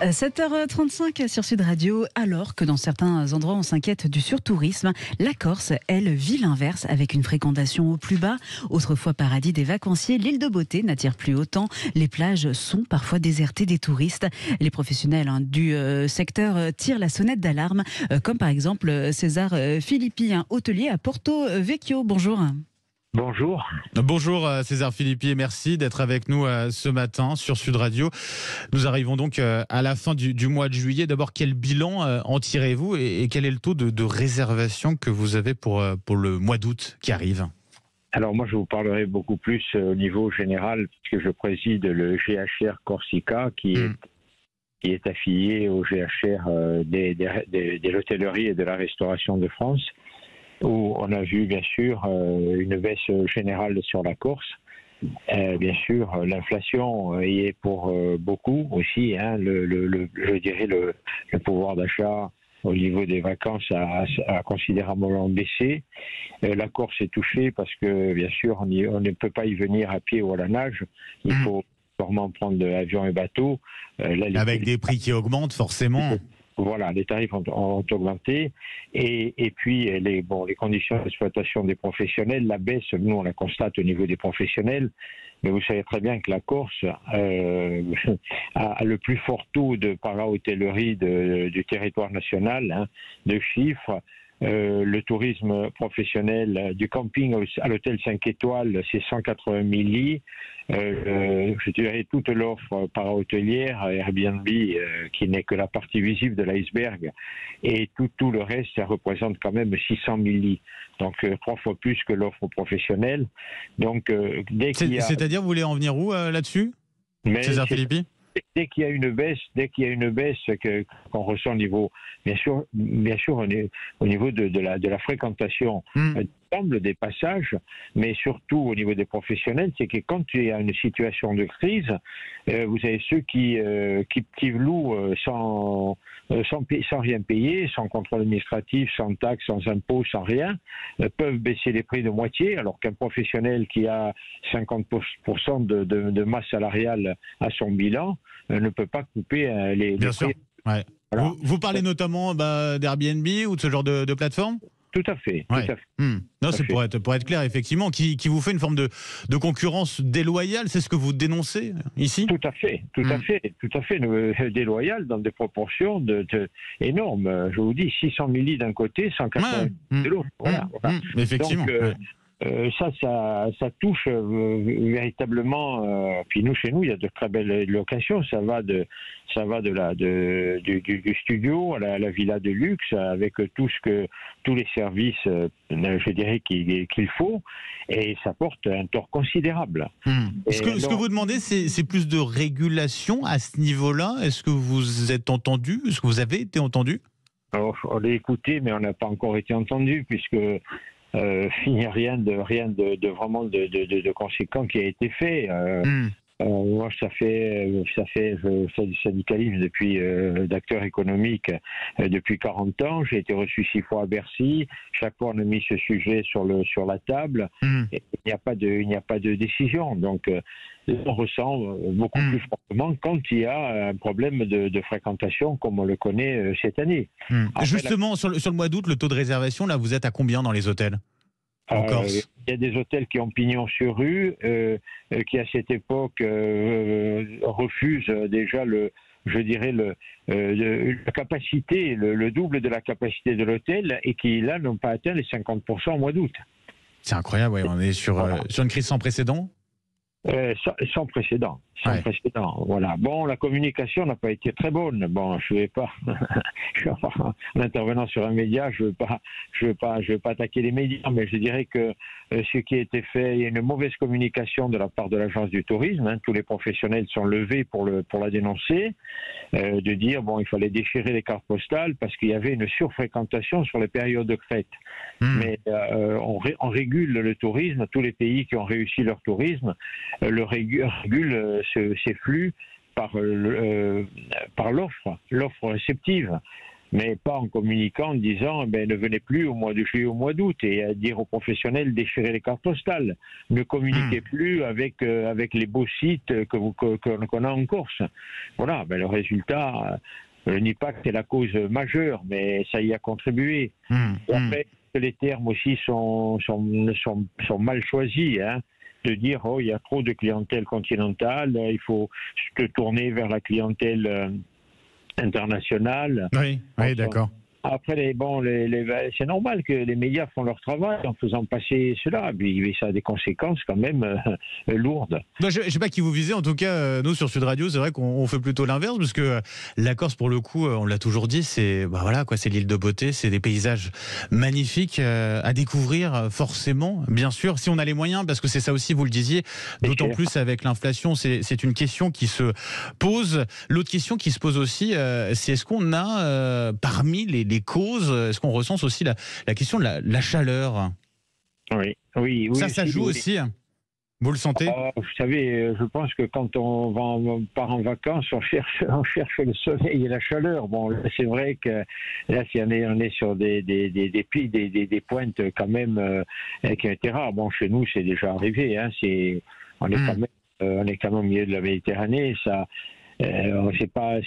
7h35 sur Sud Radio. Alors que dans certains endroits on s'inquiète du surtourisme, la Corse, elle, vit l'inverse avec une fréquentation au plus bas. Autrefois paradis des vacanciers, l'île de beauté n'attire plus autant. Les plages sont parfois désertées des touristes. Les professionnels du secteur tirent la sonnette d'alarme, comme par exemple César Filippi, un hôtelier à Porto Vecchio. Bonjour. Bonjour. Bonjour César Filippi et merci d'être avec nous ce matin sur Sud Radio. Nous arrivons donc à la fin du mois de juillet. D'abord, quel bilan en tirez-vous et quel est le taux de réservation que vous avez pour le mois d'août qui arrive ? Alors moi, je vous parlerai beaucoup plus au niveau général, puisque je préside le GHR Corsica, qui est affilié au GHR de l'hôtellerie et de la restauration de France, où on a vu bien sûr une baisse générale sur la Corse. Bien sûr, l'inflation y est pour beaucoup aussi. Je dirais le pouvoir d'achat au niveau des vacances a considérablement baissé. La Corse est touchée parce que bien sûr on ne peut pas y venir à pied ou à la nage. Il faut vraiment prendre avion et bateau. Avec des prix qui augmentent forcément. Voilà, les tarifs ont augmenté et puis les conditions d'exploitation des professionnels, la baisse, nous on la constate au niveau des professionnels, mais vous savez très bien que la Corse a le plus fort taux de para-hôtellerie du territoire national, de chiffres. Le tourisme professionnel du camping à l'hôtel 5 étoiles, c'est 180 000 lits. Je dirais toute l'offre para-hôtelière, Airbnb, qui n'est que la partie visible de l'iceberg, et tout le reste, ça représente quand même 600 000 lits. Donc 3 fois plus que l'offre professionnelle. Donc dès qu'il y a... C'est-à-dire, vous voulez en venir où là-dessus, César Filippi ? Dès qu'il y a une baisse qu'on ressent au niveau, bien sûr au niveau de la fréquentation de l'ensemble des passages, mais surtout au niveau des professionnels, c'est que quand il y a une situation de crise, vous avez ceux qui louent sans rien payer, sans contrôle administratif, sans taxes, sans impôts, sans rien, peuvent baisser les prix de moitié, alors qu'un professionnel qui a 50% de masse salariale à son bilan ne peut pas couper les Bien prix. sûr. Ouais. Voilà. Vous parlez notamment d'Airbnb ou de ce genre de plateforme ? Tout à fait. Ouais. Tout à fait. Non, c'est pour être clair, effectivement, qui vous fait une forme de concurrence déloyale, c'est ce que vous dénoncez ici ? Tout à fait, déloyale dans des proportions énormes. Je vous dis, 600 000 lits d'un côté, 180 000 de l'autre. Voilà. Effectivement. Donc, ça touche véritablement. Puis chez nous, il y a de très belles locations. Ça va du studio à la villa de luxe, avec tous les services, je dirais qu'il faut, et ça porte un tort considérable. Ce que vous demandez, c'est plus de régulation à ce niveau-là. Est-ce que vous êtes entendu ? Est-ce que vous avez été entendu ? Alors, on l'a écouté, mais on n'a pas encore été entendu, puisque il n'y a rien de vraiment de conséquent qui a été fait. Moi, je fais du syndicalisme depuis d'acteur économique depuis 40 ans. J'ai été reçu 6 fois à Bercy. Chaque fois, on a mis ce sujet sur la table. Et il n'y a pas de décision. Donc, on ressent beaucoup plus fortement quand il y a un problème de fréquentation, comme on le connaît cette année. Après, justement, sur le mois d'août, le taux de réservation, là, vous êtes à combien dans les hôtels en Corse ? Il y a des hôtels qui ont pignon sur rue, qui à cette époque refusent déjà la capacité, le double de la capacité de l'hôtel, et qui là n'ont pas atteint les 50% au mois d'août. C'est incroyable, ouais. On est sur une crise sans précédent. Sans précédent. Voilà. Bon, la communication n'a pas été très bonne. Bon, je vais pas, en intervenant sur un média, je veux pas attaquer les médias, mais je dirais que ce qui a été fait, il y a une mauvaise communication de la part de l'agence du tourisme. Tous les professionnels sont levés pour la dénoncer, de dire il fallait déchirer les cartes postales parce qu'il y avait une surfréquentation sur les périodes de crête. Mais on régule le tourisme. Tous les pays qui ont réussi leur tourisme régulent ces flux par l'offre réceptive. mais pas en communiquant, en disant ne venez plus au mois de juillet, au mois d'août, et à dire aux professionnels déchirez les cartes postales, ne communiquez plus avec les beaux sites qu'on a en Corse. Voilà, le résultat, je ne nie pas que c'est la cause majeure, mais ça y a contribué. Et après, les termes aussi sont mal choisis, hein. De dire il y a trop de clientèle continentale, il faut se tourner vers la clientèle internationale. Oui, d'accord. Après, c'est normal que les médias font leur travail en faisant passer cela, mais ça a des conséquences quand même lourdes. Non, je ne sais pas qui vous visez, en tout cas, nous sur Sud Radio, c'est vrai qu'on fait plutôt l'inverse, parce que la Corse, pour le coup, on l'a toujours dit, c'est c'est l'île de beauté, c'est des paysages magnifiques à découvrir, forcément, bien sûr, si on a les moyens, parce que c'est ça aussi, vous le disiez, d'autant plus avec l'inflation, c'est une question qui se pose. L'autre question qui se pose aussi, c'est est-ce qu'on a, parmi les causes, est-ce qu'on recense aussi la question de la chaleur? Oui. Ça joue aussi. Vous le sentez? Vous savez, je pense que quand on part en vacances, on cherche le soleil et la chaleur. Bon, c'est vrai que là, si on est sur des pointes quand même qui ont été rares. Bon, chez nous, c'est déjà arrivé. Hein, on est quand même au milieu de la Méditerranée. Ça. C'est pas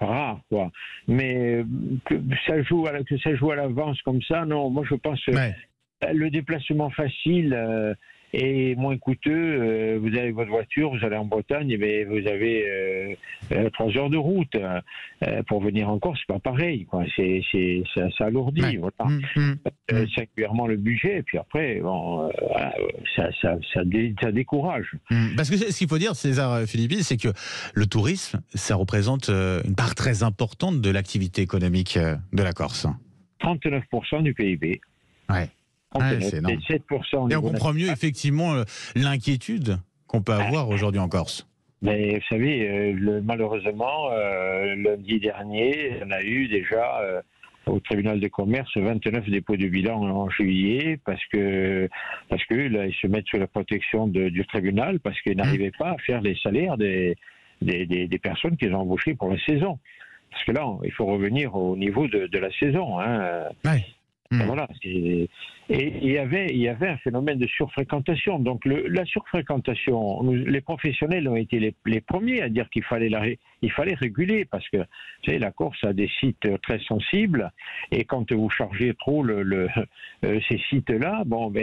rare, quoi. Mais que ça joue à l'avance comme ça, non. Moi, je pense que le déplacement facile est moins coûteux. Vous avez votre voiture, vous allez en Bretagne, mais vous avez 3 heures de route pour venir en Corse. C'est pas pareil, quoi. Ça alourdit. Voilà. Singulièrement le budget, et puis après, ça décourage. Parce que ce qu'il faut dire, César Philippi, c'est que le tourisme, ça représente une part très importante de l'activité économique de la Corse. 39% du PIB. C'est énorme. 7% et on comprend mieux effectivement l'inquiétude qu'on peut avoir aujourd'hui en Corse. Mais vous savez, malheureusement, lundi dernier, on a eu déjà au tribunal de commerce 29 dépôts de bilan en juillet parce que là, ils se mettent sous la protection du tribunal parce qu'ils n'arrivaient pas à faire les salaires des personnes qu'ils ont embauchées pour la saison. Parce que là, il faut revenir au niveau de la saison. Hein. Voilà. Et il y avait un phénomène de surfréquentation. Donc la surfréquentation, les professionnels ont été les premiers à dire qu'il fallait réguler parce que vous savez, la Corse a des sites très sensibles et quand vous chargez trop ces sites-là, vous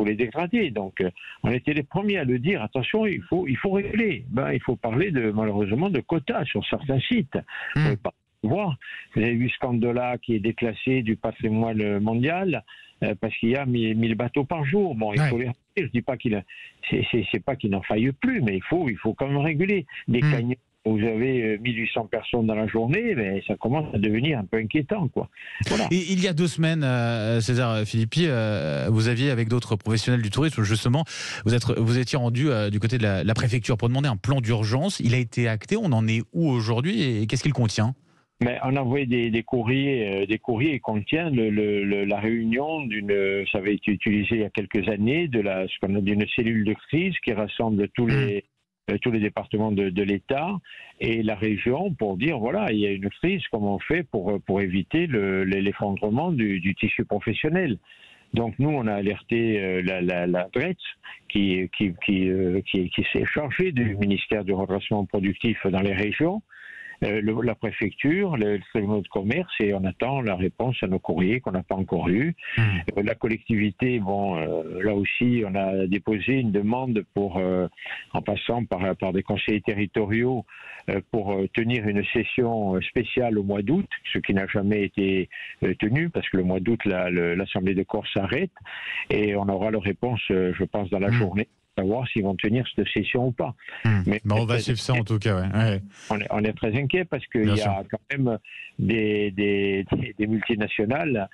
les dégradez. Donc on était les premiers à le dire. Attention, il faut réguler. Il faut parler malheureusement de quotas sur certains sites. Vous avez vu Scandola qui est déclassé du patrimoine mondial parce qu'il y a 1000 bateaux par jour. Bon, il faut les réguler. Je dis pas c'est pas qu'il n'en faille plus, mais il faut quand même réguler. Des canyons où vous avez 1800 personnes dans la journée, mais ça commence à devenir un peu inquiétant, quoi. Voilà. Et il y a 2 semaines, César Philippi, vous aviez avec d'autres professionnels du tourisme, justement, vous étiez rendu du côté de la préfecture pour demander un plan d'urgence. Il a été acté. On en est où aujourd'hui et qu'est-ce qu'il contient? Mais on a envoyé des courriers qui contiennent la réunion ça avait été utilisé il y a quelques années d'une cellule de crise qui rassemble tous les départements de l'État et la région pour dire voilà, il y a une crise, comment on fait pour éviter l'effondrement du tissu professionnel. Donc nous, on a alerté la DRETS qui s'est chargée du ministère du redressement productif dans les régions, la préfecture, le tribunal de commerce, et on attend la réponse à nos courriers qu'on n'a pas encore eu. La collectivité, là aussi, on a déposé une demande en passant par des conseillers territoriaux pour tenir une session spéciale au mois d'août, ce qui n'a jamais été tenu parce que le mois d'août, l'Assemblée de Corse s'arrête et on aura la réponse, je pense, dans la journée. Savoir s'ils vont tenir cette session ou pas. Mais on va suivre ça en tout cas. On est très inquiet parce qu'il y a quand même des multinationales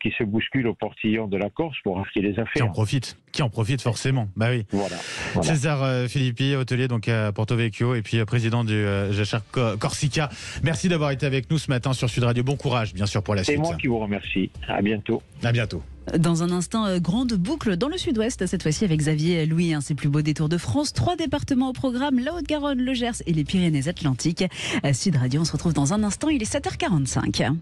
qui se bousculent au portillon de la Corse pour acheter des affaires. Qui en profitent forcément. Oui. Voilà. César Philippi, hôtelier donc à Porto Vecchio et puis président du Jachère Corsica. Merci d'avoir été avec nous ce matin sur Sud Radio. Bon courage bien sûr pour la suite. C'est moi qui vous remercie. À bientôt. À bientôt. Dans un instant, grande boucle dans le sud-ouest, cette fois-ci avec Xavier Louis, ses plus beaux détours de France. 3 départements au programme, la Haute-Garonne, le Gers et les Pyrénées-Atlantiques. Sud Radio, on se retrouve dans un instant, il est 7h45.